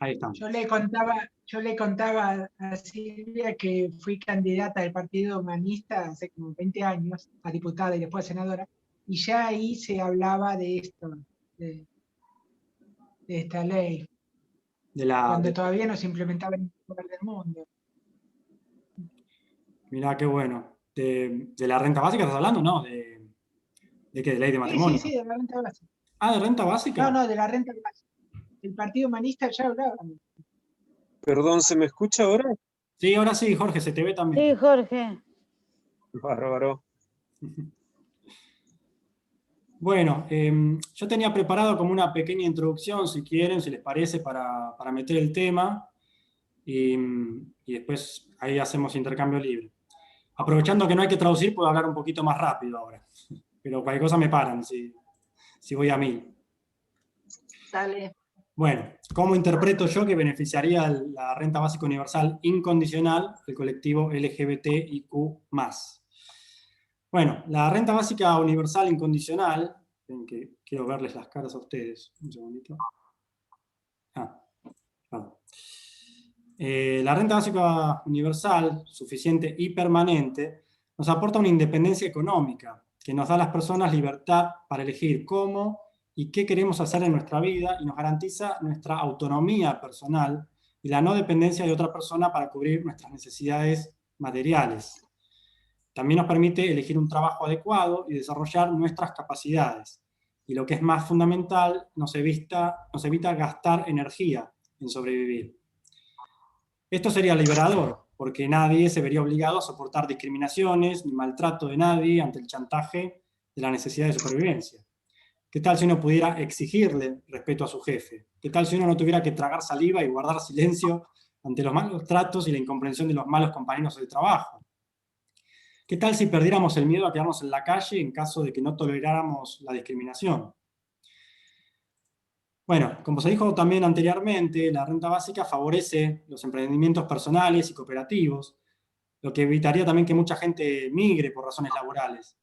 Ahí estamos. Yo le contaba a Silvia que fui candidata del Partido Humanista hace como 20 años a diputada y después a senadora, y ya ahí se hablaba de esto, de, de esta ley, cuando todavía no se implementaba en ningún lugar del mundo. Mirá, qué bueno. ¿De la renta básica estás hablando? No, ¿de qué? ¿De ley de matrimonio? Sí, de la renta básica. Ah, ¿de renta básica? No, de la renta básica. El Partido Humanista ya hablaba. Perdón, ¿se me escucha ahora? Sí, ahora sí, Jorge, se te ve también. Sí, Jorge. Bárbaro. Bueno, yo tenía preparado como una pequeña introducción, si quieren, si les parece, para meter el tema, y después ahí hacemos intercambio libre. Aprovechando que no hay que traducir, puedo hablar un poquito más rápido ahora, pero cualquier cosa me paran si voy a 1000. Dale. Bueno, ¿cómo interpreto yo que beneficiaría la renta básica universal incondicional el colectivo LGBTIQ+. Bueno, la renta básica universal incondicional, en que quiero verles las caras a ustedes, un segundito. Perdón. La renta básica universal, suficiente y permanente, nos aporta una independencia económica que nos da a las personas libertad para elegir cómo y qué queremos hacer en nuestra vida y nos garantiza nuestra autonomía personal y la no dependencia de otra persona para cubrir nuestras necesidades materiales. También nos permite elegir un trabajo adecuado y desarrollar nuestras capacidades. Y lo que es más fundamental, nos evita gastar energía en sobrevivir. Esto sería liberador, porque nadie se vería obligado a soportar discriminaciones ni maltrato de nadie ante el chantaje de la necesidad de supervivencia. ¿Qué tal si uno pudiera exigirle respeto a su jefe? ¿Qué tal si uno no tuviera que tragar saliva y guardar silencio ante los malos tratos y la incomprensión de los malos compañeros de trabajo? ¿Qué tal si perdiéramos el miedo a quedarnos en la calle en caso de que no toleráramos la discriminación? Bueno, como se dijo también anteriormente, la renta básica favorece los emprendimientos personales y cooperativos, lo que evitaría también que mucha gente migre por razones laborales.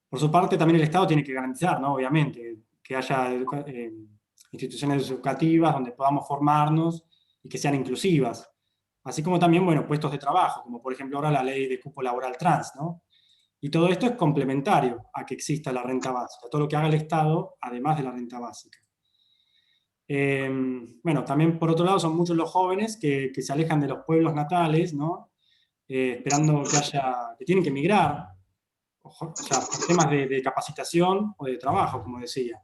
Por su parte, también el Estado tiene que garantizar, ¿no? Obviamente, que haya instituciones educativas donde podamos formarnos y que sean inclusivas. Así como también, bueno, puestos de trabajo, como por ejemplo ahora la ley de cupo laboral trans, ¿no? Y todo esto es complementario a que exista la renta básica, todo lo que haga el Estado, además de la renta básica. Bueno, también por otro lado son muchos los jóvenes que se alejan de los pueblos natales, ¿no? Esperando que tienen que emigrar, o sea, por temas de capacitación o de trabajo, como decía.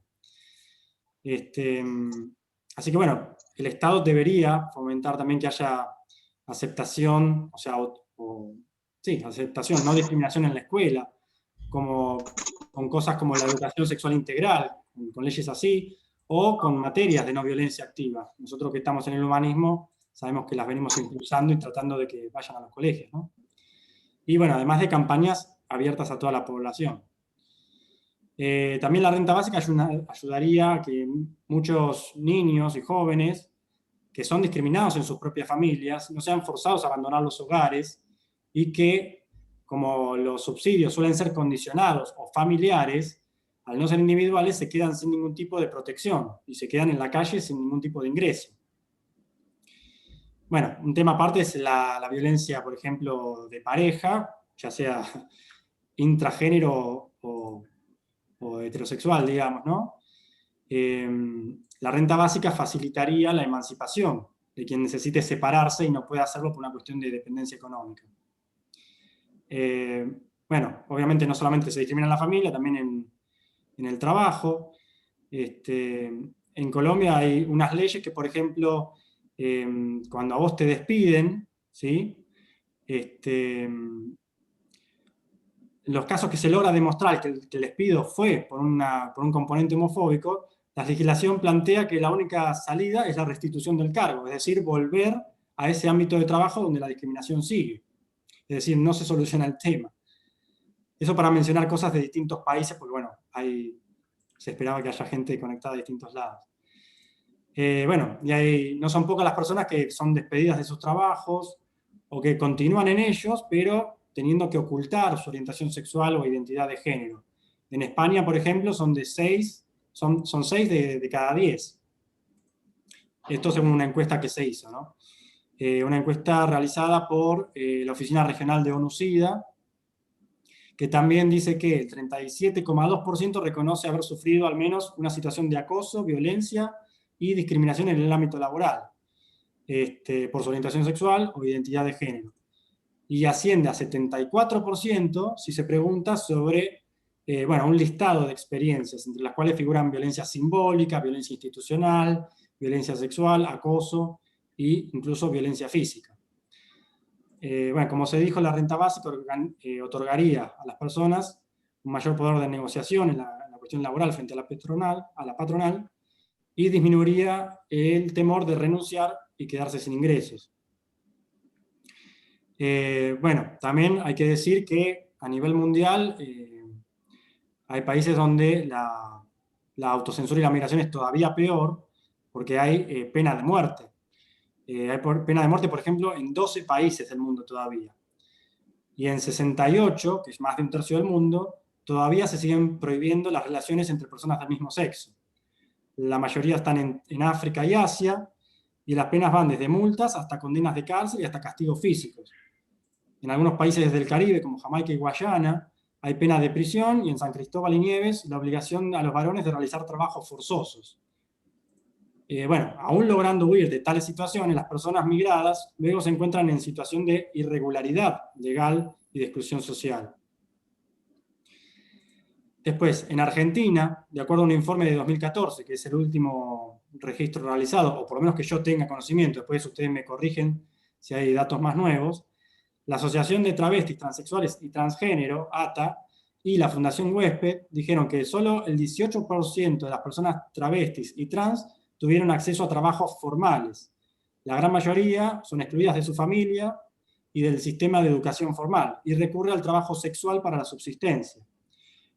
Así que bueno, el Estado debería fomentar también que haya aceptación, o sea, sí, aceptación, no discriminación en la escuela, con cosas como la educación sexual integral, con leyes así, o con materias de no violencia activa. Nosotros que estamos en el humanismo sabemos que las venimos impulsando y tratando de que vayan a los colegios, ¿no? Y bueno, además de campañas abiertas a toda la población. También la renta básica ayudaría a que muchos niños y jóvenes que son discriminados en sus propias familias no sean forzados a abandonar los hogares y que, como los subsidios suelen ser condicionados o familiares, al no ser individuales se quedan sin ningún tipo de protección y se quedan en la calle sin ningún tipo de ingreso. Bueno, un tema aparte es la violencia, por ejemplo, de pareja, ya sea intragénero o heterosexual, digamos, ¿no? La renta básica facilitaría la emancipación de quien necesite separarse y no puede hacerlo por una cuestión de dependencia económica. Bueno, obviamente no solamente se discrimina en la familia, también en el trabajo. En Colombia hay unas leyes que, por ejemplo, cuando a vos te despiden, ¿sí? Los casos que se logra demostrar que el despido fue por un componente homofóbico, la legislación plantea que la única salida es la restitución del cargo, es decir, volver a ese ámbito de trabajo donde la discriminación sigue. Es decir, no se soluciona el tema. Eso para mencionar cosas de distintos países, porque bueno, se esperaba que haya gente conectada de distintos lados. Bueno, y no son pocas las personas que son despedidas de sus trabajos o que continúan en ellos, pero teniendo que ocultar su orientación sexual o identidad de género. En España, por ejemplo, son 6 de cada 10. Esto según una encuesta que se hizo, ¿no? Una encuesta realizada por la Oficina Regional de ONU-SIDA, que también dice que el 37,2% reconoce haber sufrido al menos una situación de acoso, violencia y discriminación en el ámbito laboral, por su orientación sexual o identidad de género. Y asciende a 74% si se pregunta sobre un listado de experiencias, entre las cuales figuran violencia simbólica, violencia institucional, violencia sexual, acoso e incluso violencia física. Como se dijo, la renta básica otorgaría a las personas un mayor poder de negociación en la cuestión laboral frente a la patronal, y disminuiría el temor de renunciar y quedarse sin ingresos. También hay que decir que a nivel mundial hay países donde la autocensura y la migración es todavía peor, porque hay pena de muerte. Hay pena de muerte, por ejemplo, en 12 países del mundo todavía. Y en 68, que es más de un tercio del mundo, todavía se siguen prohibiendo las relaciones entre personas del mismo sexo. La mayoría están en África y Asia, y las penas van desde multas hasta condenas de cárcel y hasta castigos físicos. En algunos países del Caribe, como Jamaica y Guayana, hay pena de prisión, y en San Cristóbal y Nieves la obligación a los varones de realizar trabajos forzosos. Aún logrando huir de tales situaciones, las personas migradas luego se encuentran en situación de irregularidad legal y de exclusión social. Después, en Argentina, de acuerdo a un informe de 2014, que es el último registro realizado, o por lo menos que yo tenga conocimiento, después ustedes me corrigen si hay datos más nuevos, la Asociación de Travestis, Transexuales y Transgénero, ATA, y la Fundación Huésped dijeron que solo el 18% de las personas travestis y trans tuvieron acceso a trabajos formales. La gran mayoría son excluidas de su familia y del sistema de educación formal, y recurre al trabajo sexual para la subsistencia.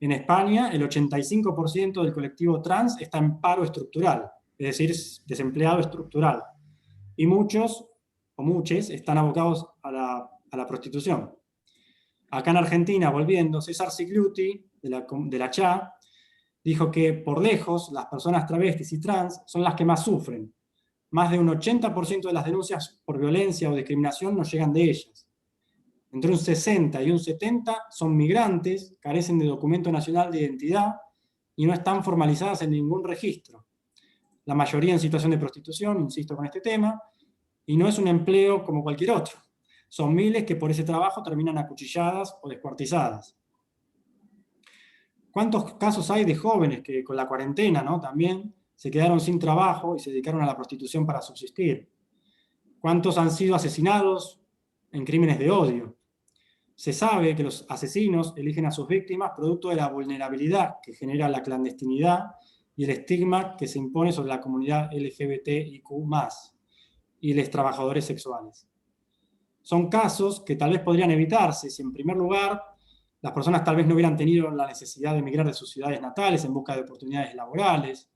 En España, el 85% del colectivo trans está en paro estructural, es decir, desempleado estructural. Y muchos, o muchos, están abocados a la prostitución. Acá en Argentina, volviendo, César Cicluti, de la CHA, dijo que por lejos las personas travestis y trans son las que más sufren. Más de un 80% de las denuncias por violencia o discriminación no llegan de ellas. Entre un 60 y un 70 son migrantes, carecen de documento nacional de identidad y no están formalizadas en ningún registro. La mayoría en situación de prostitución, insisto con este tema, y no es un empleo como cualquier otro. Son miles que por ese trabajo terminan acuchilladas o descuartizadas. ¿Cuántos casos hay de jóvenes que con la cuarentena, ¿no?, también se quedaron sin trabajo y se dedicaron a la prostitución para subsistir? ¿Cuántos han sido asesinados en crímenes de odio? Se sabe que los asesinos eligen a sus víctimas producto de la vulnerabilidad que genera la clandestinidad y el estigma que se impone sobre la comunidad LGBTIQ+, y los trabajadores sexuales. Son casos que tal vez podrían evitarse si, en primer lugar, las personas tal vez no hubieran tenido la necesidad de emigrar de sus ciudades natales en busca de oportunidades laborales,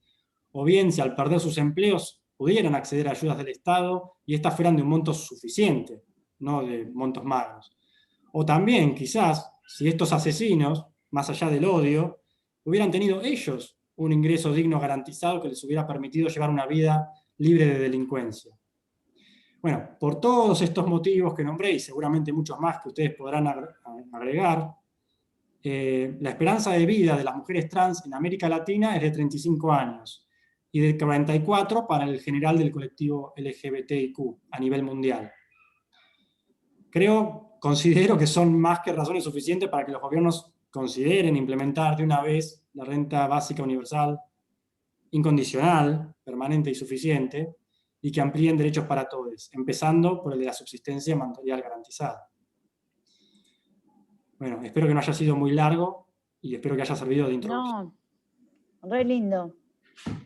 o bien si al perder sus empleos pudieran acceder a ayudas del Estado y estas fueran de un monto suficiente, no de montos magros. O también, quizás, si estos asesinos, más allá del odio, hubieran tenido ellos un ingreso digno garantizado que les hubiera permitido llevar una vida libre de delincuencia. Bueno, por todos estos motivos que nombré, y seguramente muchos más que ustedes podrán agregar, la esperanza de vida de las mujeres trans en América Latina es de 35 años, y de 44 para el general del colectivo LGBTIQ a nivel mundial. Considero que son más que razones suficientes para que los gobiernos consideren implementar de una vez la renta básica universal incondicional, permanente y suficiente, y que amplíen derechos para todos, empezando por el de la subsistencia material garantizada. Bueno, espero que no haya sido muy largo y espero que haya servido de introducción. No, re lindo,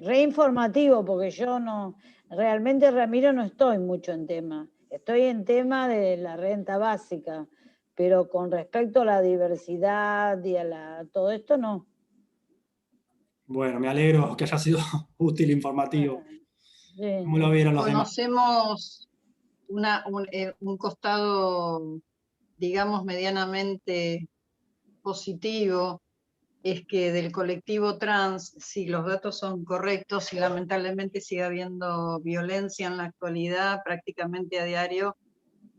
re informativo, porque yo no, realmente, Ramiro, no estoy mucho en tema. Estoy en tema de la renta básica, pero con respecto a la diversidad y a todo esto, no. Bueno, me alegro que haya sido útil, informativo. Sí. ¿Cómo lo vieron los demás? Conocemos un costado, digamos, medianamente positivo es que del colectivo trans, si los datos son correctos y lamentablemente sigue habiendo violencia en la actualidad prácticamente a diario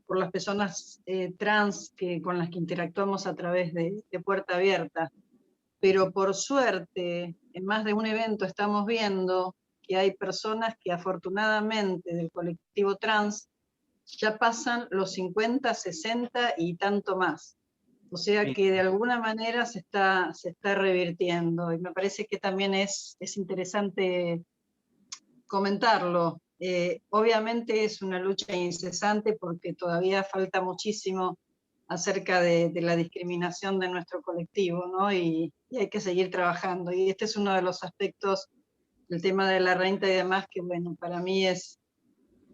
por las personas trans con las que interactuamos a través de Puerta Abierta. Pero por suerte, en más de un evento estamos viendo que hay personas que afortunadamente del colectivo trans ya pasan los 50, 60 y tanto más. O sea que de alguna manera se está revirtiendo y me parece que también es interesante comentarlo. Obviamente es una lucha incesante porque todavía falta muchísimo acerca de la discriminación de nuestro colectivo, ¿no? Y hay que seguir trabajando. Y este es uno de los aspectos del tema de la renta y demás que, bueno, para mí es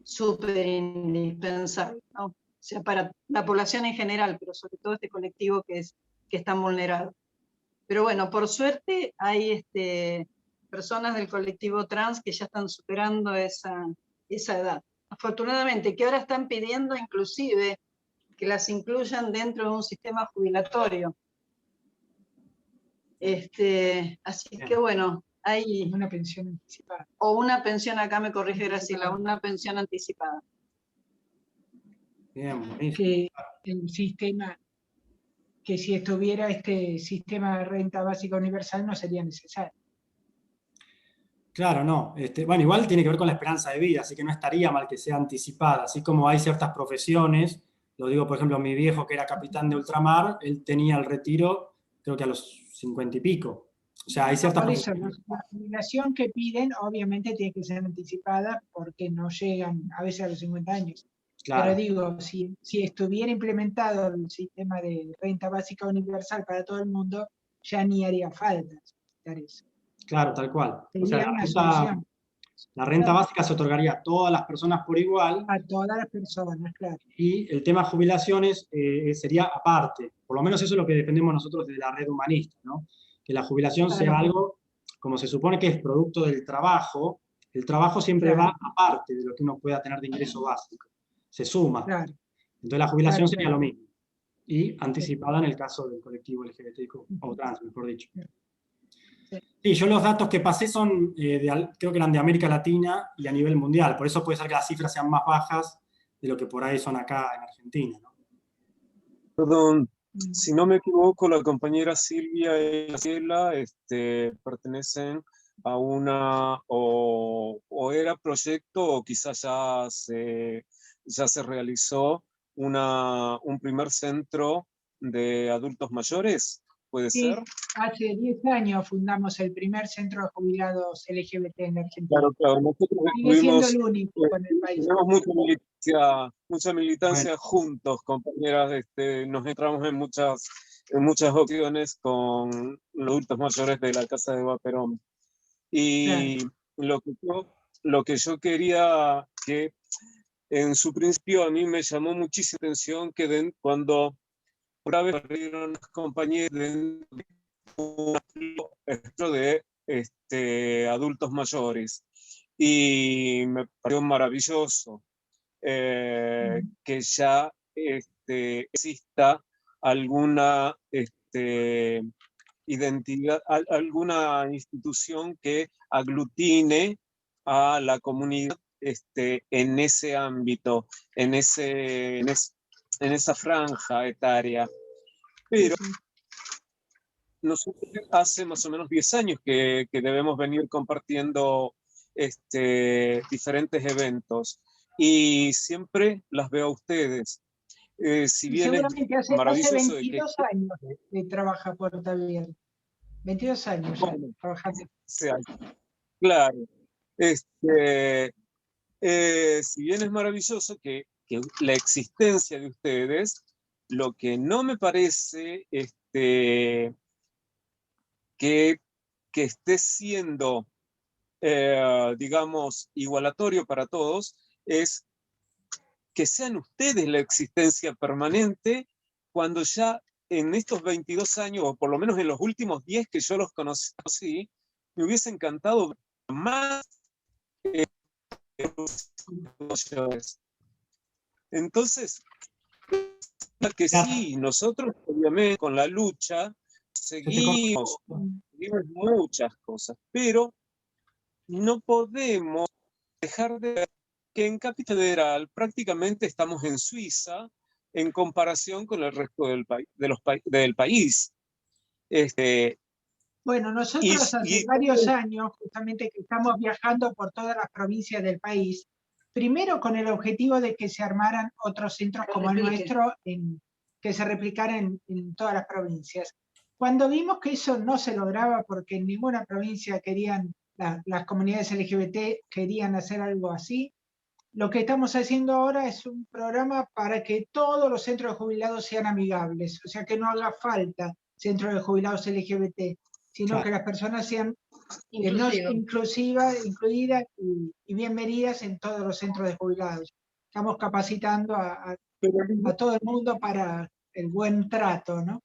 súper indispensable, ¿no? O sea, para la población en general, pero sobre todo este colectivo que es tan vulnerado. Pero bueno, por suerte hay personas del colectivo trans que ya están superando esa edad. Afortunadamente, que ahora están pidiendo inclusive que las incluyan dentro de un sistema jubilatorio. Así que bueno, hay... Una pensión anticipada. O una pensión, acá me corrige Graciela, una pensión anticipada. Bien, buenísimo. Que el sistema, que si estuviera este sistema de renta básica universal no sería necesario. Claro, no. Bueno, igual tiene que ver con la esperanza de vida, así que no estaría mal que sea anticipada. Así como hay ciertas profesiones, lo digo, por ejemplo, mi viejo que era capitán de ultramar, él tenía el retiro, creo que a los 50 y pico. O sea, hay ciertas Por eso, profesiones. la jubilación que piden obviamente tiene que ser anticipada porque no llegan a veces a los 50 años. Claro, Pero digo, si estuviera implementado el sistema de renta básica universal para todo el mundo, ya ni haría falta solicitar eso. claro, tal cual. O sea, Sería una solución la renta básica se otorgaría a todas las personas por igual a todas las personas, claro. y el tema jubilaciones sería aparte. Por lo menos eso es lo que defendemos nosotros de la red humanista, ¿no? Que la jubilación sea Claro. algo, como se supone que es producto del trabajo, el trabajo siempre Claro. va aparte de lo que uno pueda tener de ingreso básico. Se suma. Claro. Entonces la jubilación Claro, sería claro. lo mismo. Y anticipada en el caso del colectivo LGBTIQ, o trans, mejor dicho. Sí, yo los datos que pasé son, creo que eran de América Latina y a nivel mundial. Por eso puede ser que las cifras sean más bajas de lo que por ahí son acá en Argentina, ¿no? Perdón, si no me equivoco, la compañera Silvia y Graciela pertenecen a una, o era proyecto, o quizás ya se realizó un primer centro de adultos mayores, ¿puede Sí, ser? hace 10 años fundamos el primer centro de jubilados LGBT en Argentina. Claro, claro, nosotros Sigue siendo estuvimos, el único en el país. tenemos mucha militancia Bueno. juntos, compañeras, nos entramos en muchas opciones con los adultos mayores de la Casa de Vaperón. Y lo que yo quería que en su principio a mí me llamó muchísima atención que cuando una vez perdieron las compañeras dentro de adultos mayores. Y me pareció maravilloso que ya exista alguna identidad, alguna institución que aglutine a la comunidad en ese ámbito, en esa franja etaria. Pero nosotros hace más o menos 10 años que debemos venir compartiendo diferentes eventos y siempre las veo a ustedes. Si bien seguramente es hace maravilloso de que 22 años que trabaja Puerta Abierta. 22 años ya trabajando. claro. Si bien es maravilloso que la existencia de ustedes, lo que no me parece que esté siendo, digamos, igualatorio para todos, es que sean ustedes la existencia permanente cuando ya en estos 22 años, o por lo menos en los últimos 10 que yo los conocí, me hubiese encantado ver más entonces, que sí, nosotros obviamente con la lucha seguimos muchas cosas, pero no podemos dejar de ver que en Capital Federal prácticamente estamos en Suiza en comparación con el resto del país. Bueno, nosotros hace varios años, justamente que estamos viajando por todas las provincias del país, primero con el objetivo de que se armaran otros centros como el nuestro, que se replicaran en todas las provincias. Cuando vimos que eso no se lograba porque en ninguna provincia querían, las comunidades LGBT querían hacer algo así, lo que estamos haciendo ahora es un programa para que todos los centros de jubilados sean amigables, o sea que no haga falta centros de jubilados LGBT, sino Claro. que las personas sean incluidas y bienvenidas en todos los centros de jubilados. Estamos capacitando a todo el mundo para el buen trato, ¿no?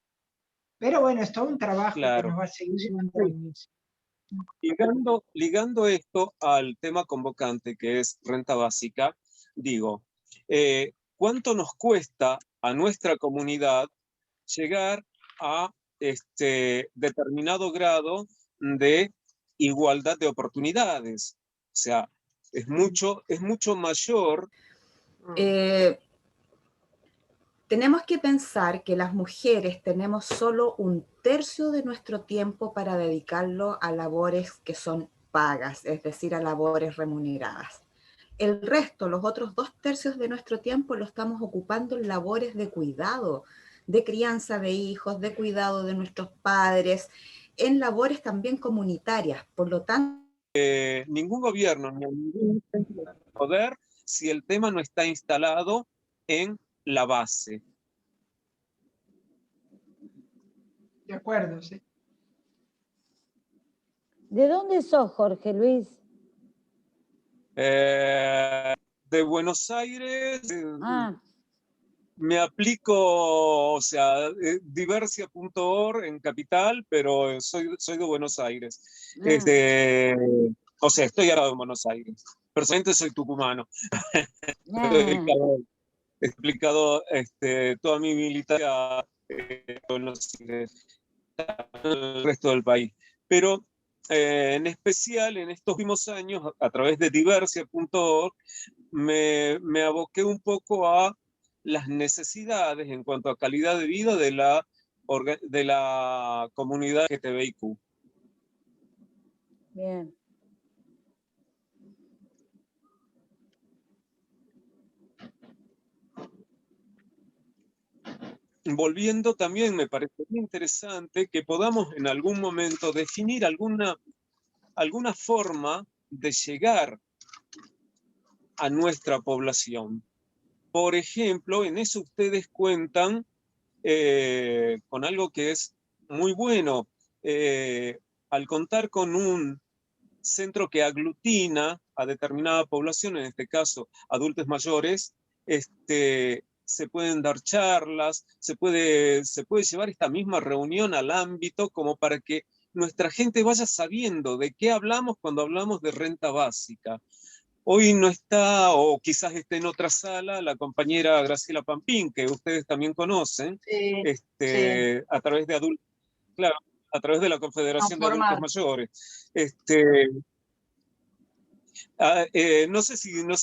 Pero bueno, es todo un trabajo que nos va a seguir llevando años. Ligando esto al tema convocante, que es renta básica, digo, ¿cuánto nos cuesta a nuestra comunidad llegar a determinado grado de igualdad de oportunidades? O sea, es mucho mayor. Tenemos que pensar que las mujeres tenemos solo 1/3 de nuestro tiempo para dedicarlo a labores que son pagas, es decir, a labores remuneradas. El resto, los otros 2/3 de nuestro tiempo lo estamos ocupando en labores de cuidado, de crianza de hijos, de cuidado de nuestros padres, en labores también comunitarias. Por lo tanto, ningún gobierno ni ningún centro de poder si el tema no está instalado en la base. De acuerdo, sí. ¿De dónde sos, Jorge Luis? De Buenos Aires. Me aplico, o sea, diversia.org en Capital, pero soy de Buenos Aires. O sea, estoy ahora en Buenos Aires. Personalmente soy tucumano. He explicado toda mi militancia en el resto del país. Pero en especial en estos últimos años, a través de diversia.org, me aboqué un poco a las necesidades en cuanto a calidad de vida de la comunidad LGTBIQ. Bien. Volviendo también, me parece muy interesante que podamos en algún momento definir alguna forma de llegar a nuestra población. Por ejemplo, en eso ustedes cuentan con algo que es muy bueno. Al contar con un centro que aglutina a determinada población, en este caso adultos mayores, se pueden dar charlas, se puede llevar esta misma reunión al ámbito como para que nuestra gente vaya sabiendo de qué hablamos cuando hablamos de renta básica. Hoy no está, o quizás esté en otra sala, la compañera Graciela Pampín, que ustedes también conocen, a través de a través de la Confederación de Adultos Mayores. No sé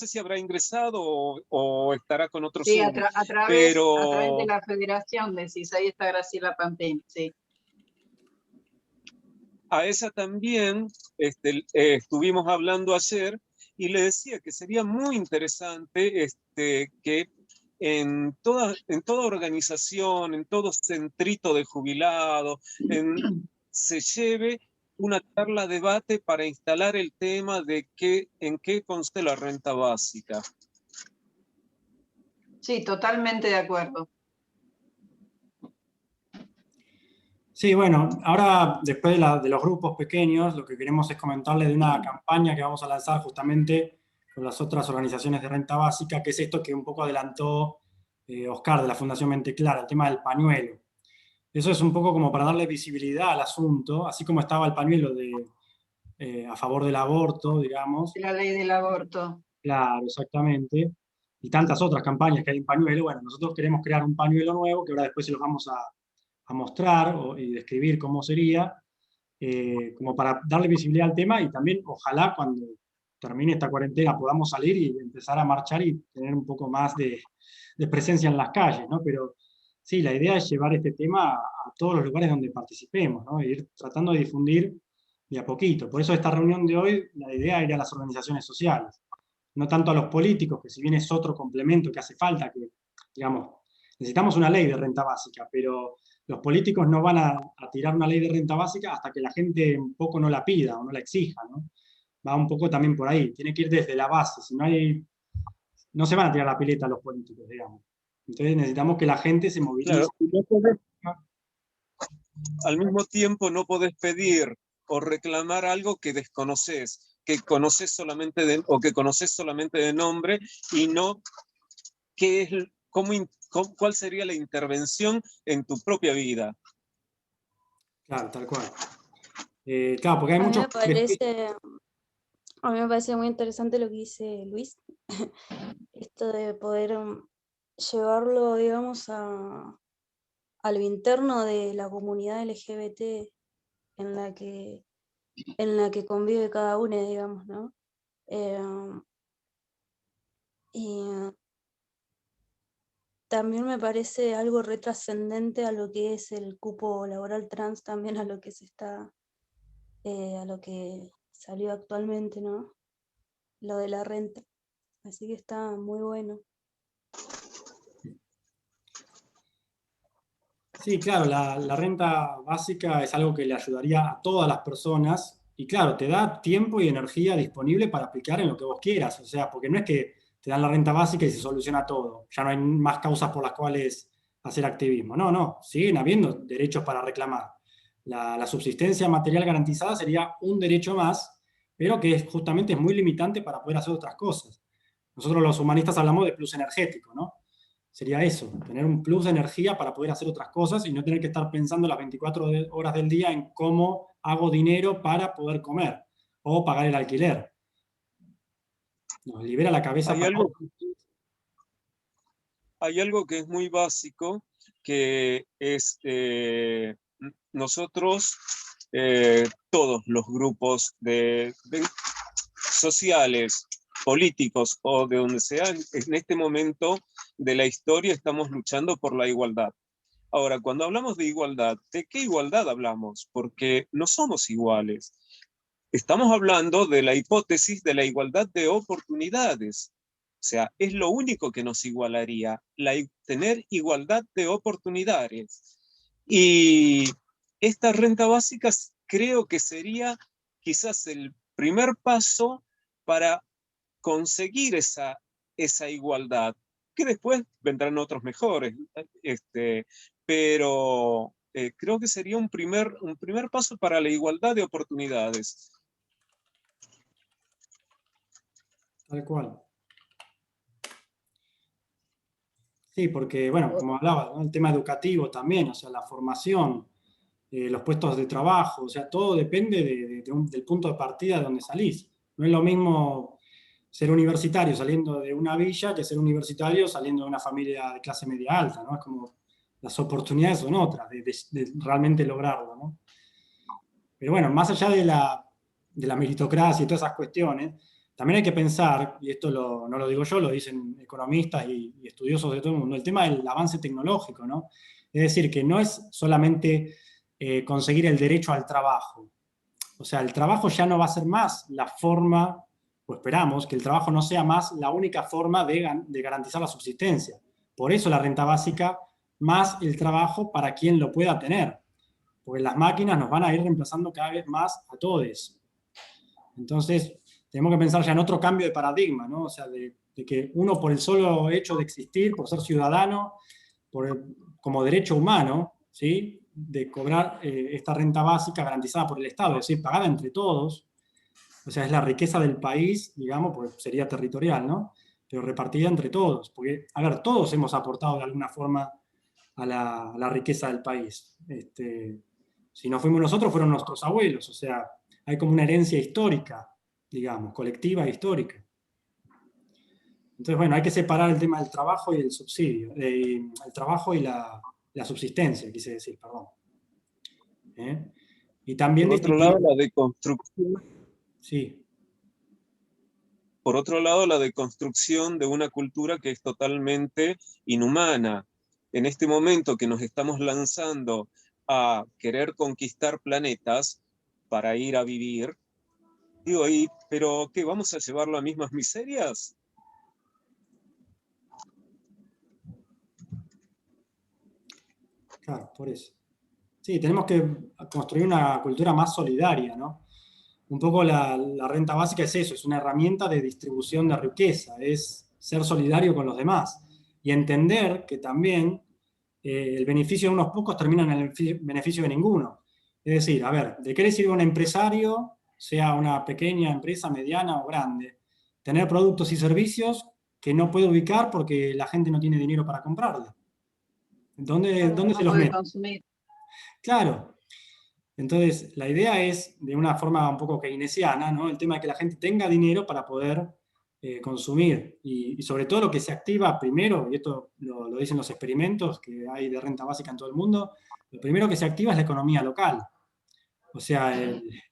si habrá ingresado o estará con otro Sí, Zoom, a través de la federación, decís, ahí está Graciela Pampín, sí. A esa también estuvimos hablando ayer y le decía que sería muy interesante que en toda organización, en todo centrito de jubilados, se lleve una charla debate para instalar el tema de en qué consta la renta básica. Sí, totalmente de acuerdo. Sí, bueno, ahora después de los grupos pequeños, lo que queremos es comentarles de una campaña que vamos a lanzar justamente con las otras organizaciones de renta básica, que es esto que un poco adelantó Oscar de la Fundación Mente Clara, el tema del pañuelo. Eso es un poco como para darle visibilidad al asunto, así como estaba el pañuelo a favor del aborto, digamos. La ley del aborto. Claro, exactamente. Y tantas otras campañas que hay en pañuelo. Bueno, nosotros queremos crear un pañuelo nuevo, que ahora después se los vamos a mostrar y describir cómo sería, como para darle visibilidad al tema, y también ojalá cuando termine esta cuarentena podamos salir y empezar a marchar y tener un poco más de presencia en las calles, ¿no? Pero sí, la idea es llevar este tema a todos los lugares donde participemos, ¿no? E ir tratando de difundir de a poquito. Por eso esta reunión de hoy, la idea era a las organizaciones sociales, no tanto a los políticos, que si bien es otro complemento que hace falta, que, digamos, necesitamos una ley de renta básica, pero los políticos no van a tirar una ley de renta básica hasta que la gente un poco no la pida o no la exija, ¿no? Va un poco también por ahí, tiene que ir desde la base, si no hay, no se van a tirar la pileta los políticos, digamos. Entonces necesitamos que la gente se movilice. Claro, al mismo tiempo no podés pedir o reclamar algo que desconoces, que conoces solamente o que conoces solamente de nombre, y no qué es, cuál sería la intervención en tu propia vida. Claro, tal cual. Claro, porque hay A mí muchos... me parece muy interesante lo que dice Luis, esto de poder llevarlo, digamos, a lo interno de la comunidad LGBT en la que convive cada uno, digamos, ¿no? Y también me parece algo retrascendente a lo que es el cupo laboral trans, también a lo que se está, a lo que salió actualmente, ¿no? Lo de la renta. Así que está muy bueno. Sí, claro, la renta básica es algo que le ayudaría a todas las personas y claro, te da tiempo y energía disponible para aplicar en lo que vos quieras, o sea, porque no es que te dan la renta básica y se soluciona todo, ya no hay más causas por las cuales hacer activismo, no, siguen habiendo derechos para reclamar. La subsistencia material garantizada sería un derecho más, pero que justamente es muy limitante para poder hacer otras cosas. Nosotros los humanistas hablamos de plus energético, ¿no? Sería eso, tener un plus de energía para poder hacer otras cosas y no tener que estar pensando las 24 horas del día en cómo hago dinero para poder comer o pagar el alquiler. Nos libera la cabeza. Hay algo que es muy básico, que es nosotros, todos los grupos sociales, políticos o de donde sea, en este momento de la historia estamos luchando por la igualdad. Ahora, cuando hablamos de igualdad, ¿de qué igualdad hablamos? Porque no somos iguales. Estamos hablando de la hipótesis de la igualdad de oportunidades. O sea, es lo único que nos igualaría, tener igualdad de oportunidades. Y esta renta básica creo que sería quizás el primer paso para conseguir esa igualdad, que después vendrán otros mejores, pero creo que sería un primer paso para la igualdad de oportunidades. Tal cual. Sí, porque, bueno, como hablaba, ¿no? El tema educativo también, o sea, la formación, los puestos de trabajo, o sea, todo depende del punto de partida de donde salís. No es lo mismo ser universitario saliendo de una villa que ser universitario saliendo de una familia de clase media alta, ¿no? Es como las oportunidades son otras de realmente lograrlo, ¿no? Pero bueno, más allá de la meritocracia y todas esas cuestiones, también hay que pensar, y esto no lo digo yo, lo dicen economistas y estudiosos de todo el mundo, el tema del avance tecnológico, ¿no? Es decir, que no es solamente conseguir el derecho al trabajo. O sea, el trabajo ya no va a ser más la forma, o esperamos que el trabajo no sea más la única forma de garantizar la subsistencia. Por eso la renta básica más el trabajo para quien lo pueda tener. Porque las máquinas nos van a ir reemplazando cada vez más a todos. Entonces, tenemos que pensar ya en otro cambio de paradigma, ¿no? O sea, de que uno por el solo hecho de existir, por ser ciudadano, como derecho humano, ¿sí? De cobrar esta renta básica garantizada por el Estado, es decir, pagada entre todos, o sea, es la riqueza del país, digamos, pues sería territorial, ¿no? Pero repartida entre todos, porque, a ver, todos hemos aportado de alguna forma a la riqueza del país. Si no fuimos nosotros, fueron nuestros abuelos, o sea, hay como una herencia histórica, digamos, colectiva e histórica. Entonces, bueno, hay que separar el tema del trabajo y el subsidio, el trabajo y la la subsistencia, quise decir, perdón. Y también Por otro lado, la deconstrucción. Sí. Por otro lado, la deconstrucción de una cultura que es totalmente inhumana. En este momento que nos estamos lanzando a querer conquistar planetas para ir a vivir, digo, ¿pero qué? ¿Vamos a llevarlo a mismas miserias? Claro, por eso. Sí, tenemos que construir una cultura más solidaria, ¿no? Un poco la renta básica es eso, es una herramienta de distribución de riqueza, es ser solidario con los demás y entender que también el beneficio de unos pocos termina en el beneficio de ninguno. Es decir, a ver, ¿de qué le sirve a un empresario, sea una pequeña empresa, mediana o grande, tener productos y servicios que no puede ubicar porque la gente no tiene dinero para comprarle? ¿Dónde se los mete? Consumir. Claro. Entonces, la idea es, de una forma un poco keynesiana, ¿no? El tema de que la gente tenga dinero para poder consumir. Y sobre todo lo que se activa primero, y esto lo dicen los experimentos que hay de renta básica en todo el mundo, lo primero que se activa es la economía local. O sea,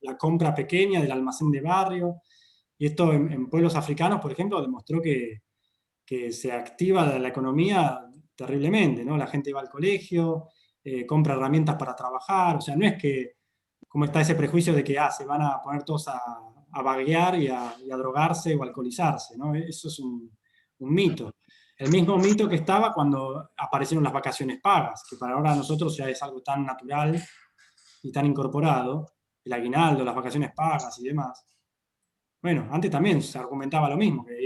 la compra pequeña del almacén de barrio. Y esto en pueblos africanos, por ejemplo, demostró que se activa la economía terriblemente, ¿no? La gente va al colegio, compra herramientas para trabajar, o sea, no es que, como está ese prejuicio de que se van a poner todos a vaguear y a drogarse o alcoholizarse, ¿no? Eso es un mito. El mismo mito que estaba cuando aparecieron las vacaciones pagas, que para ahora nosotros ya es algo tan natural y tan incorporado, el aguinaldo, las vacaciones pagas y demás. Bueno, antes también se argumentaba lo mismo, que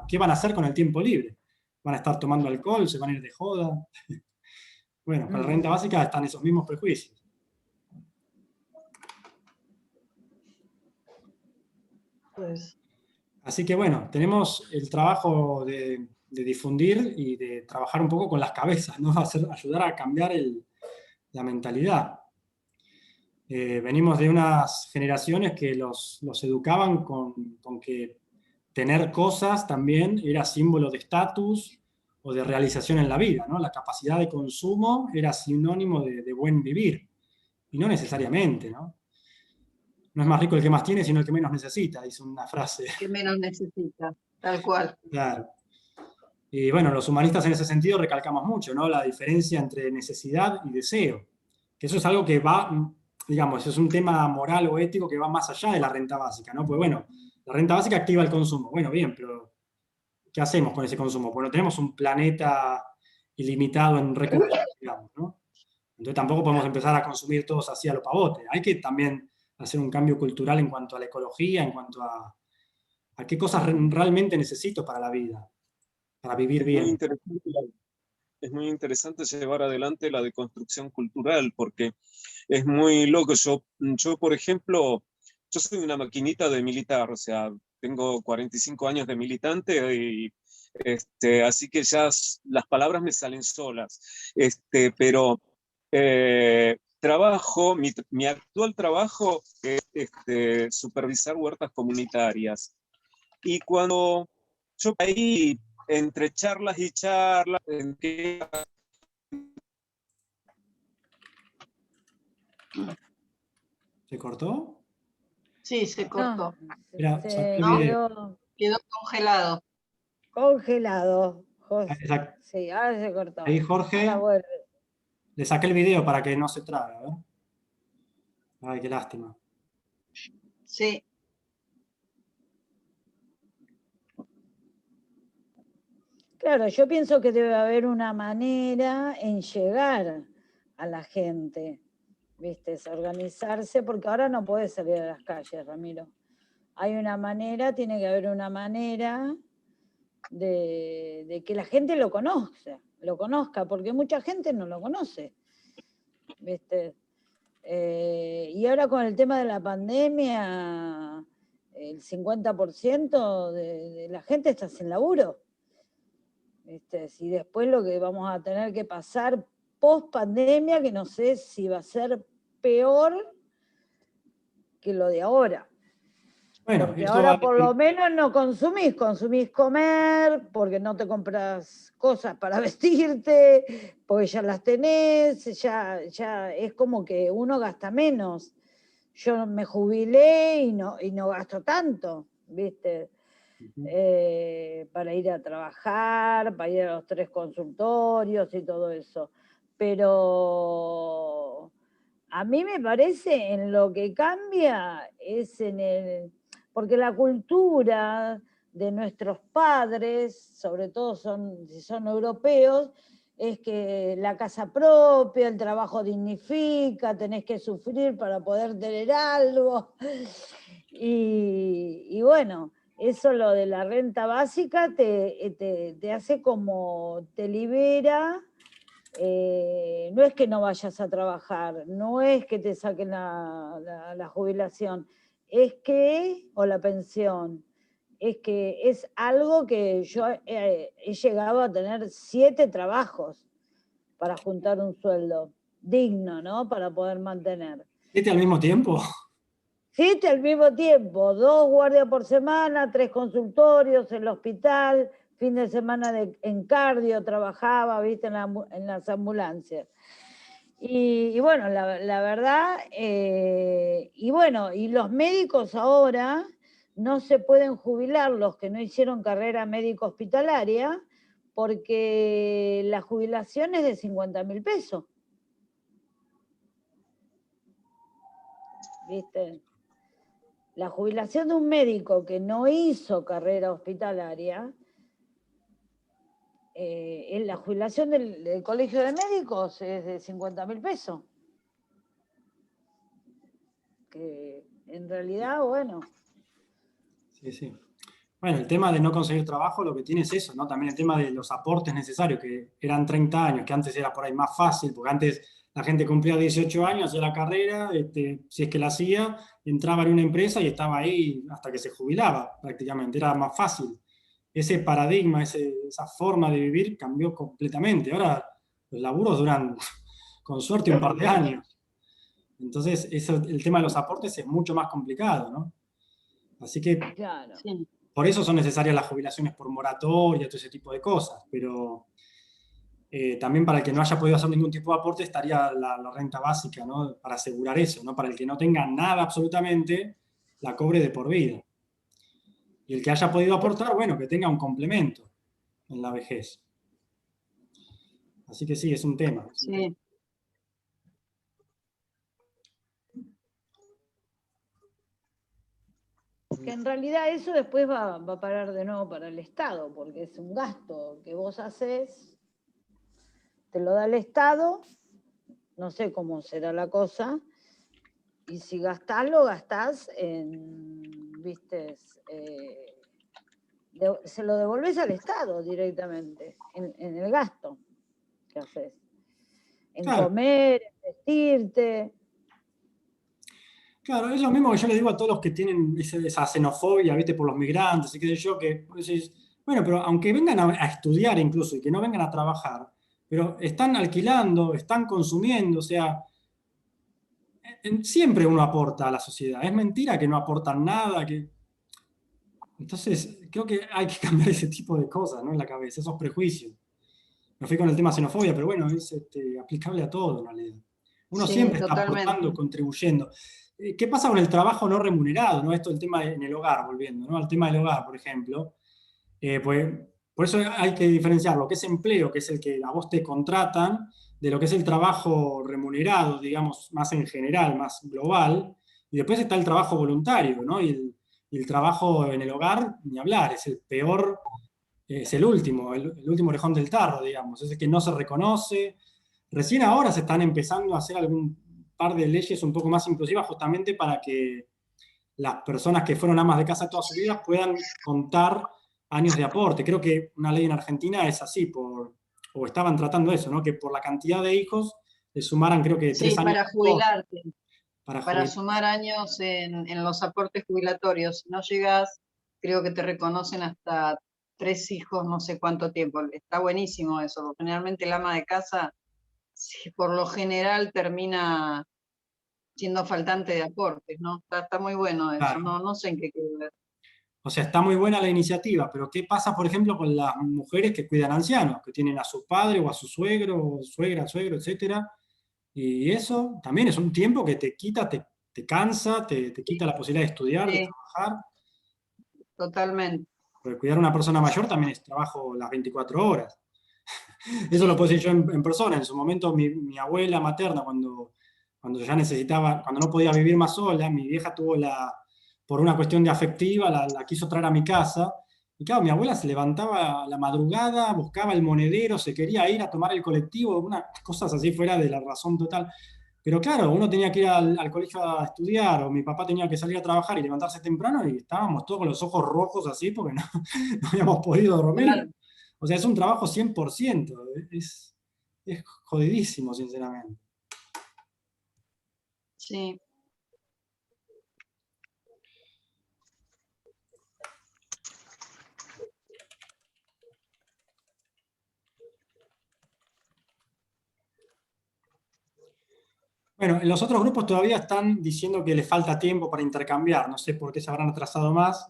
¿qué van a hacer con el tiempo libre? ¿Van a estar tomando alcohol? ¿Se van a ir de joda? Bueno, con la renta básica están esos mismos prejuicios. Pues. Así que bueno, tenemos el trabajo de difundir y de trabajar un poco con las cabezas, ¿no? Ayudar a cambiar la mentalidad. Venimos de unas generaciones que los educaban con que tener cosas también era símbolo de estatus o de realización en la vida, ¿no? La capacidad de consumo era sinónimo de buen vivir, y no necesariamente, ¿no? No es más rico el que más tiene, sino el que menos necesita, dice una frase. Que menos necesita, tal cual. Claro. Y bueno, los humanistas en ese sentido recalcamos mucho, ¿no? La diferencia entre necesidad y deseo, que eso es algo que va, digamos, es un tema moral o ético que va más allá de la renta básica, ¿no? Pues bueno, la renta básica activa el consumo. Bueno, bien, pero ¿qué hacemos con ese consumo? Bueno, tenemos un planeta ilimitado en recursos, digamos, ¿no? Entonces tampoco podemos empezar a consumir todos así a lo pavote. Hay que también hacer un cambio cultural en cuanto a la ecología, en cuanto a qué cosas realmente necesito para la vida, para vivir bien. Es muy interesante llevar adelante la deconstrucción cultural, porque es muy loco. Yo, por ejemplo, yo soy una maquinita de militar, o sea, tengo 45 años de militante y así que ya las palabras me salen solas. Pero mi actual trabajo es supervisar huertas comunitarias. Y cuando yo ahí, entre charlas y charlas, ¿Se cortó? Sí, se cortó. Mira, Quedó congelado. Congelado. Exacto. Sí, ahora se cortó. Ahí Jorge, Ahora vuelve. le saqué el video para que no se trabe, ¿no? Ay, qué lástima. Sí. Claro, yo pienso que debe haber una manera en llegar a la gente, ¿viste? Es organizarse, porque ahora no puede salir a las calles, Ramiro. Hay una manera, tiene que haber una manera de que la gente lo conozca, porque mucha gente no lo conoce, ¿viste? Y ahora con el tema de la pandemia, el 50% de la gente está sin laburo. ¿Viste? Y después lo que vamos a tener que pasar post pandemia, que no sé si va a ser peor que lo de ahora. Bueno, Porque eso ahora va por lo menos no consumís, consumís comer, porque no te compras cosas para vestirte, porque ya las tenés, ya es como que uno gasta menos. Yo me jubilé y no gasto tanto, ¿viste? Para ir a trabajar, para ir a los 3 consultorios y todo eso. Pero a mí me parece en lo que cambia es porque la cultura de nuestros padres, sobre todo si son europeos, es que la casa propia, el trabajo dignifica, tenés que sufrir para poder tener algo. Y bueno, eso lo de la renta básica te hace como, te libera. No es que no vayas a trabajar, no es que te saquen la jubilación, o la pensión, es que es algo que yo he llegado a tener 7 trabajos para juntar un sueldo digno, ¿no? Para poder mantener. ¿Al mismo tiempo? 7 al mismo tiempo, 2 guardias por semana, 3 consultorios, el hospital, fin de semana en cardio trabajaba, viste, en las ambulancias. Y bueno, la verdad, y bueno, y los médicos ahora no se pueden jubilar, los que no hicieron carrera médico hospitalaria, porque la jubilación es de 50.000 pesos. ¿Viste? La jubilación de un médico que no hizo carrera hospitalaria, la jubilación del Colegio de Médicos es de 50.000 pesos. Que en realidad, bueno. Sí, sí. Bueno, el tema de no conseguir trabajo lo que tiene es eso, ¿no? También el tema de los aportes necesarios, que eran 30 años, que antes era por ahí más fácil, porque antes la gente cumplía 18 años, hacía la carrera, si es que la hacía, entraba en una empresa y estaba ahí hasta que se jubilaba, prácticamente, era más fácil. Ese paradigma, esa forma de vivir cambió completamente. Ahora los laburos duran, con suerte, un par de años. Entonces, el tema de los aportes es mucho más complicado, ¿no? Así que Claro. Sí. por eso son necesarias las jubilaciones por moratoria, todo ese tipo de cosas, pero también para el que no haya podido hacer ningún tipo de aporte estaría la renta básica, ¿no? Para asegurar eso, ¿no? Para el que no tenga nada absolutamente, la cobre de por vida. Y el que haya podido aportar, bueno, que tenga un complemento en la vejez. Así que sí, es un tema. Sí. Que en realidad eso después va a parar de nuevo para el Estado, porque es un gasto que vos haces, te lo da el Estado, no sé cómo será la cosa, y si gastás, lo gastás viste, se lo devolvés al Estado directamente, en el gasto que haces, en Claro. comer, en vestirte. Claro, es lo mismo que yo le digo a todos los que tienen esa xenofobia, ¿viste? Por los migrantes y qué sé yo, que decís, bueno, pero aunque vengan a estudiar incluso y que no vengan a trabajar, pero están alquilando, están consumiendo, o sea, siempre uno aporta a la sociedad. Es mentira que no aportan nada, Entonces, creo que hay que cambiar ese tipo de cosas, ¿no? En la cabeza, esos prejuicios. Me fui con el tema xenofobia, pero bueno, es aplicable a todo en realidad. Uno Sí, siempre está totalmente. aportando, contribuyendo. ¿Qué pasa con el trabajo no remunerado? ¿No? Esto es el tema en el hogar, volviendo, ¿no? Al tema del hogar, por ejemplo. Pues, por eso hay que diferenciar lo que es empleo, que es el que a vos te contratan, de lo que es el trabajo remunerado, digamos, más en general, más global. Y después está el trabajo voluntario, ¿no? Y el trabajo en el hogar, ni hablar, es el peor, es el último orejón del tarro, digamos. Es el que no se reconoce. Recién ahora se están empezando a hacer algún par de leyes un poco más inclusivas justamente para que las personas que fueron amas de casa toda su vida puedan contar años de aporte. Creo que una ley en Argentina es así, o estaban tratando eso, ¿no? Que por la cantidad de hijos le sumaran, creo que 3 Sí, años. para jubilarte, Para para jubilar. sumar años en los aportes jubilatorios. Si no llegas, creo que te reconocen hasta 3 hijos, no sé cuánto tiempo. Está buenísimo eso, porque generalmente el ama de casa, sí, por lo general termina siendo faltante de aportes, ¿no? Está muy bueno eso, Claro. no sé en qué quiero ver. O sea, está muy buena la iniciativa, pero ¿qué pasa, por ejemplo, con las mujeres que cuidan ancianos, que tienen a su padre o a su suegro, o suegra, suegro, etcétera? Y eso también es un tiempo que te quita, te cansa, te quita la posibilidad de estudiar, de Sí, trabajar. totalmente. Porque cuidar a una persona mayor también es trabajo las 24 horas. Eso lo Sí, puedo decir yo en persona. En su momento, mi abuela materna, cuando ya necesitaba, cuando no podía vivir más sola, mi vieja tuvo por una cuestión de afectiva, la quiso traer a mi casa. Y claro, mi abuela se levantaba a la madrugada, buscaba el monedero, se quería ir a tomar el colectivo, unas cosas así fuera de la razón total. Pero claro, uno tenía que ir al colegio a estudiar, o mi papá tenía que salir a trabajar y levantarse temprano, y estábamos todos con los ojos rojos así porque no, no habíamos podido dormir. claro, O sea, es un trabajo 100%, es jodidísimo, sinceramente. sí. Bueno, en los otros grupos todavía están diciendo que les falta tiempo para intercambiar, no sé por qué se habrán atrasado más.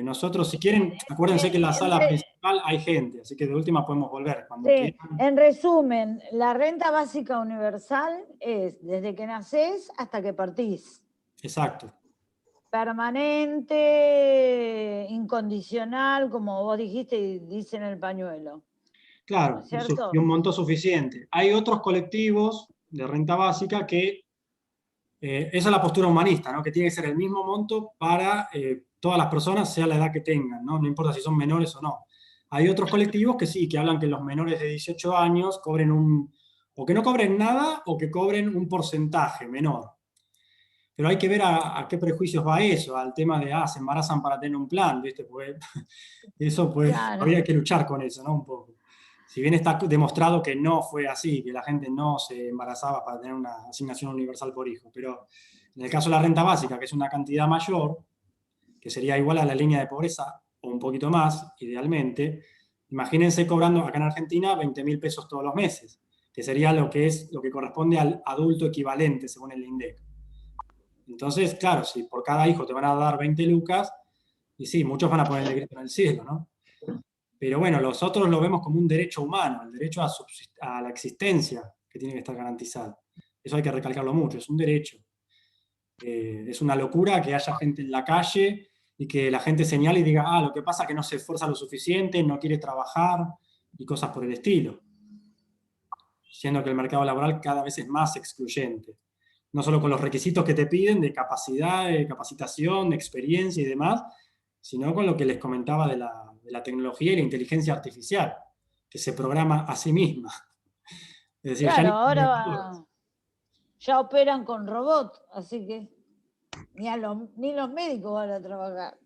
Nosotros, si quieren, acuérdense que en la sala principal hay gente, así que de última podemos volver cuando Sí, quieran. en resumen, la renta básica universal es desde que nacés hasta que partís. Exacto. Permanente, incondicional, como vos dijiste y dice en el pañuelo. ¿No Claro, es cierto? y un monto suficiente. Hay otros colectivos de renta básica que, esa es la postura humanista, ¿no? Que tiene que ser el mismo monto para todas las personas, sea la edad que tengan, ¿no? No importa si son menores o no. Hay otros colectivos que sí, que hablan que los menores de 18 años cobren o que no cobren nada o que cobren un porcentaje menor. Pero hay que ver a qué prejuicios va eso, al tema de, se embarazan para tener un plan, ¿viste? Pues, eso pues, Claro. habría que luchar con eso, ¿no? Un poco. Si bien está demostrado que no fue así, que la gente no se embarazaba para tener una asignación universal por hijo, pero en el caso de la renta básica, que es una cantidad mayor, que sería igual a la línea de pobreza o un poquito más, idealmente, imagínense cobrando acá en Argentina 20.000 pesos todos los meses, que sería lo que corresponde al adulto equivalente según el INDEC. Entonces, claro, si por cada hijo te van a dar 20 lucas, y sí, muchos van a poner el grito en el cielo, ¿no? Pero bueno, los otros lo vemos como un derecho humano, el derecho a la existencia que tiene que estar garantizado. Eso hay que recalcarlo mucho, es un derecho. Es una locura que haya gente en la calle y que la gente señale y diga, lo que pasa es que no se esfuerza lo suficiente, no quiere trabajar y cosas por el estilo. Siendo que el mercado laboral cada vez es más excluyente. No solo con los requisitos que te piden de capacidad, de capacitación, de experiencia y demás, sino con lo que les comentaba de la tecnología y la inteligencia artificial, que se programa a sí misma. Es decir, Claro, ya ahora ya operan con robot, así que ni los médicos van a trabajar.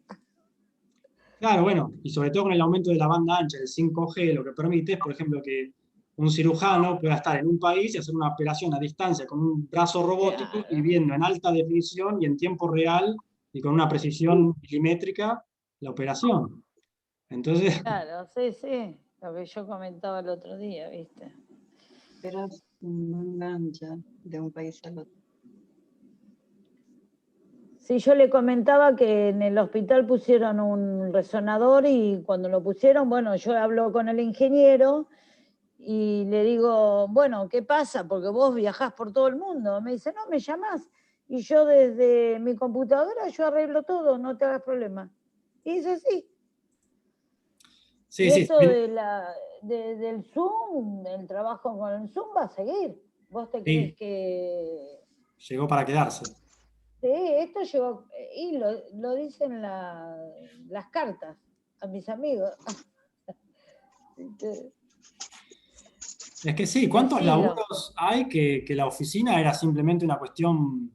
Claro, bueno, y sobre todo con el aumento de la banda ancha, el 5G, lo que permite es, por ejemplo, que un cirujano pueda estar en un país y hacer una operación a distancia con un brazo robótico y Claro. viendo en alta definición y en tiempo real y con una precisión milimétrica la operación. Entonces, Claro, sí, lo que yo comentaba el otro día, ¿viste? Pero es una ancha de un país al otro. Sí, yo le comentaba que en el hospital pusieron un resonador y cuando lo pusieron, bueno, yo hablo con el ingeniero y le digo, bueno, ¿qué pasa? Porque vos viajás por todo el mundo. Me dice, no, me llamás y yo desde mi computadora yo arreglo todo, no te hagas problema. Y dice, sí. sí, Y sí, esto del Zoom, el trabajo con el Zoom va a seguir. ¿Vos te crees sí, que...? llegó para quedarse. Sí, esto llegó, y lo dicen las cartas a mis amigos. Es que sí, Y ¿cuántos así laburos hay que la oficina era simplemente una cuestión,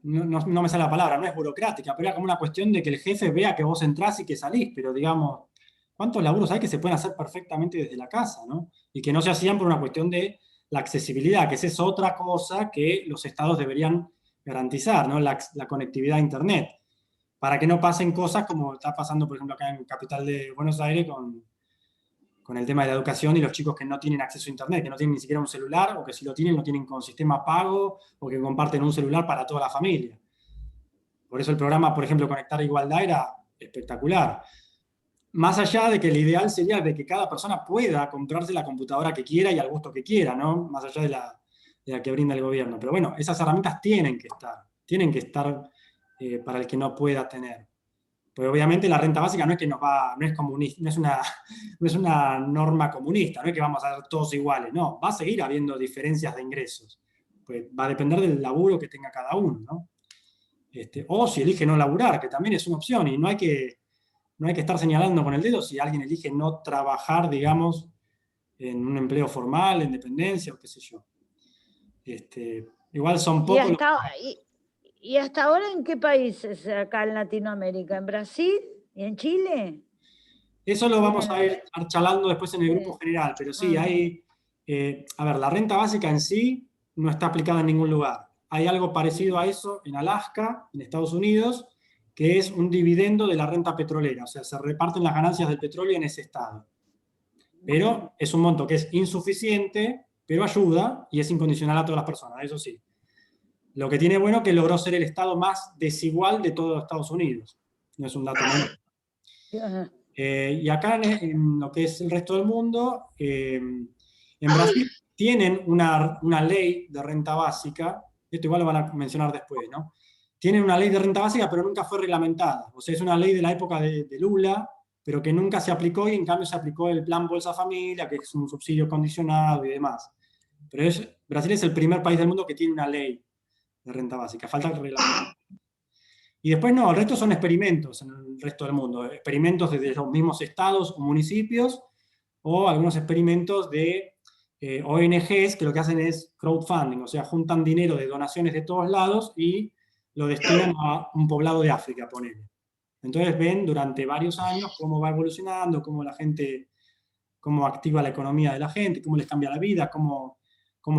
no me sale la palabra, no es burocrática, pero era como una cuestión de que el jefe vea que vos entrás y que salís, pero digamos, ¿cuántos laburos hay que se pueden hacer perfectamente desde la casa, ¿no? Y que no se hacían por una cuestión de la accesibilidad, que esa es otra cosa que los estados deberían garantizar, ¿no? La conectividad a Internet, para que no pasen cosas como está pasando, por ejemplo, acá en Capital de Buenos Aires con el tema de la educación y los chicos que no tienen acceso a internet, que no tienen ni siquiera un celular, o que si lo tienen, lo tienen con sistema pago, o que comparten un celular para toda la familia. Por eso el programa, por ejemplo, Conectar Igualdad era espectacular. Más allá de que el ideal sería de que cada persona pueda comprarse la computadora que quiera y al gusto que quiera, ¿no? Más allá de la que brinda el gobierno. Pero bueno, esas herramientas tienen que estar para el que no pueda tener. Pues obviamente la renta básica no es que no es comunista, no es una norma comunista, no es que vamos a ser todos iguales, no, va a seguir habiendo diferencias de ingresos. Pues va a depender del laburo que tenga cada uno, ¿no? O si elige no laburar, que también es una opción, y no hay que estar señalando con el dedo si alguien elige no trabajar, digamos, en un empleo formal, en dependencia, o qué sé yo. Igual son pocos. ¿Y hasta ahora en qué países acá en Latinoamérica? ¿En Brasil y en Chile? Eso lo vamos a ir charlando después en el grupo general, pero sí, hay... a ver, la renta básica en sí no está aplicada en ningún lugar. Hay algo parecido a eso en Alaska, en Estados Unidos, que es un dividendo de la renta petrolera, o sea, se reparten las ganancias del petróleo en ese estado. Pero es un monto que es insuficiente, pero ayuda y es incondicional a todas las personas, eso sí. Lo que tiene bueno es que logró ser el estado más desigual de todos Estados Unidos. No es un dato menor. Y acá en lo que es el resto del mundo, en Brasil tienen una ley de renta básica, esto igual lo van a mencionar después, ¿no? Tienen una ley de renta básica, pero nunca fue reglamentada. O sea, es una ley de la época de Lula, pero que nunca se aplicó, y en cambio se aplicó el plan Bolsa Familia, que es un subsidio condicionado y demás. Pero Brasil es el primer país del mundo que tiene una ley de renta básica, falta el reglamento. Y después no, el resto son experimentos en el resto del mundo, experimentos desde los mismos estados o municipios, o algunos experimentos de ONGs que lo que hacen es crowdfunding, o sea, juntan dinero de donaciones de todos lados y lo destinan a un poblado de África, ponele. Entonces ven durante varios años cómo va evolucionando, cómo la gente, cómo activa la economía de la gente, cómo les cambia la vida, cómo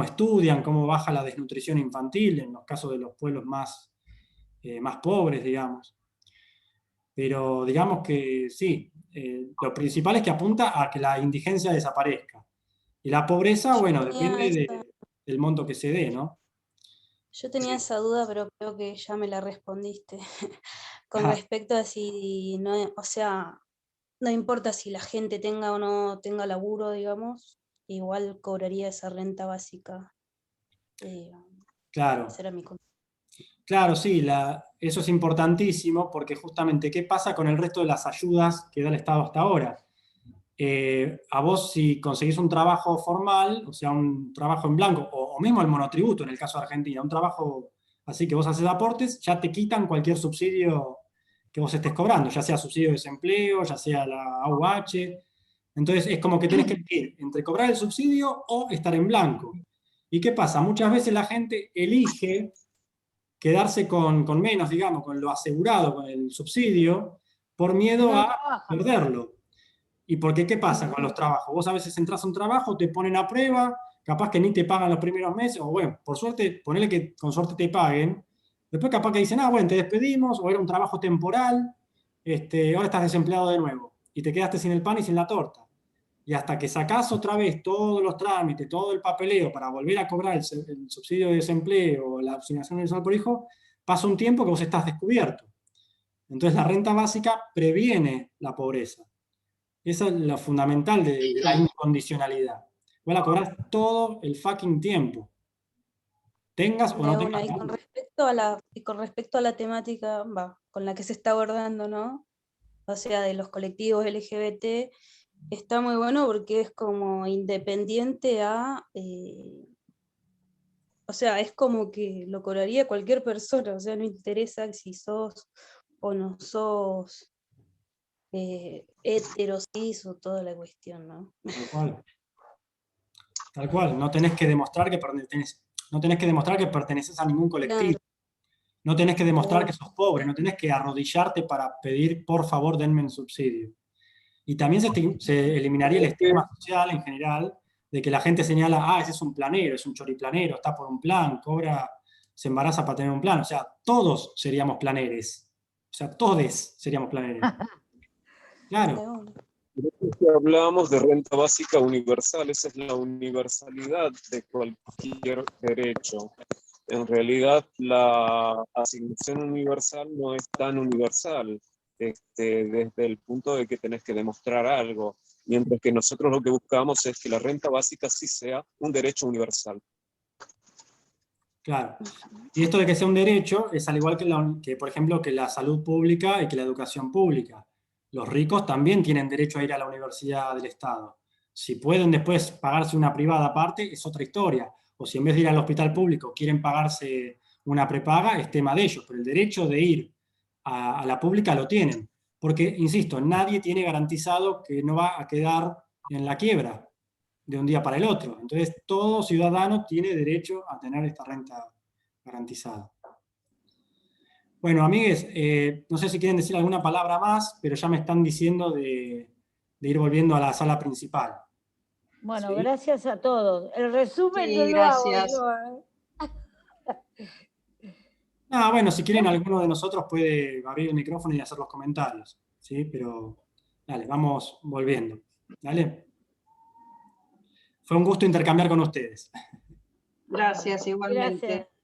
estudian, cómo baja la desnutrición infantil en los casos de los pueblos más pobres, digamos. Pero digamos que sí, lo principal es que apunta a que la indigencia desaparezca. Y la pobreza, bueno, depende del monto que se dé, ¿no? Yo tenía esa duda, pero creo que ya me la respondiste. Con respecto a si no, o sea, no importa si la gente tenga o no tenga laburo, digamos, igual cobraría esa renta básica. Claro. Esa era mi consulta. Claro, sí, eso es importantísimo, porque justamente, ¿qué pasa con el resto de las ayudas que da el Estado hasta ahora? A vos, si conseguís un trabajo formal, o sea, un trabajo en blanco, o mismo el monotributo en el caso de Argentina, un trabajo así que vos haces aportes, ya te quitan cualquier subsidio que vos estés cobrando, ya sea subsidio de desempleo, ya sea la AUH. Entonces es como que tenés que elegir entre cobrar el subsidio o estar en blanco. ¿Y qué pasa? Muchas veces la gente elige quedarse con menos, digamos, con lo asegurado, con el subsidio, por miedo a perderlo. ¿Y porque qué pasa con los trabajos? Vos a veces entras a un trabajo, te ponen a prueba, capaz que ni te pagan los primeros meses, o bueno, por suerte, ponele que con suerte te paguen. Después capaz que dicen, bueno, te despedimos, o era un trabajo temporal, ahora estás desempleado de nuevo, y te quedaste sin el pan y sin la torta. Y hasta que sacás otra vez todos los trámites, todo el papeleo para volver a cobrar el subsidio de desempleo o la asignación universal por hijo, pasa un tiempo que vos estás descubierto. Entonces la renta básica previene la pobreza. Eso es lo fundamental de la incondicionalidad. Vos la cobrás todo el fucking tiempo. Tengas o no tengas. Y con respecto a la temática con la que se está abordando, ¿no? O sea, de los colectivos LGBT, está muy bueno porque es como independiente a... o sea, es como que lo cobraría cualquier persona, o sea, no interesa si sos o no sos hetero, cis o toda la cuestión, ¿no? Tal cual. Tal cual. No tenés que demostrar que perteneces a ningún colectivo. Claro. No tenés que demostrar que sos pobre, no tenés que arrodillarte para pedir, por favor, denme un subsidio. Y también se eliminaría el estigma social en general, de que la gente señala, ese es un planero, es un choriplanero, está por un plan, se embaraza para tener un plan. O sea, todos seríamos planeres. O sea, todes seríamos planeres. Claro. Hablábamos de renta básica universal, esa es la universalidad de cualquier derecho. En realidad, la asignación universal no es tan universal, desde el punto de que tenés que demostrar algo, mientras que nosotros lo que buscamos es que la renta básica sí sea un derecho universal. Claro. Y esto de que sea un derecho es al igual que, por ejemplo, que la salud pública y que la educación pública. Los ricos también tienen derecho a ir a la universidad del Estado. Si pueden después pagarse una privada aparte, es otra historia. O si en vez de ir al hospital público quieren pagarse una prepaga, es tema de ellos. Pero el derecho de ir a la pública lo tienen. Porque, insisto, nadie tiene garantizado que no va a quedar en la quiebra de un día para el otro. Entonces, todo ciudadano tiene derecho a tener esta renta garantizada. Bueno, amigues, no sé si quieren decir alguna palabra más, pero ya me están diciendo de ir volviendo a la sala principal. Bueno, ¿Sí? gracias a todos. El resumen Sí, no lo hago gracias. yo. Bueno, si quieren, alguno de nosotros puede abrir el micrófono y hacer los comentarios. ¿Sí? Pero, dale, vamos volviendo. Dale. Fue un gusto intercambiar con ustedes. Gracias, igualmente. Gracias.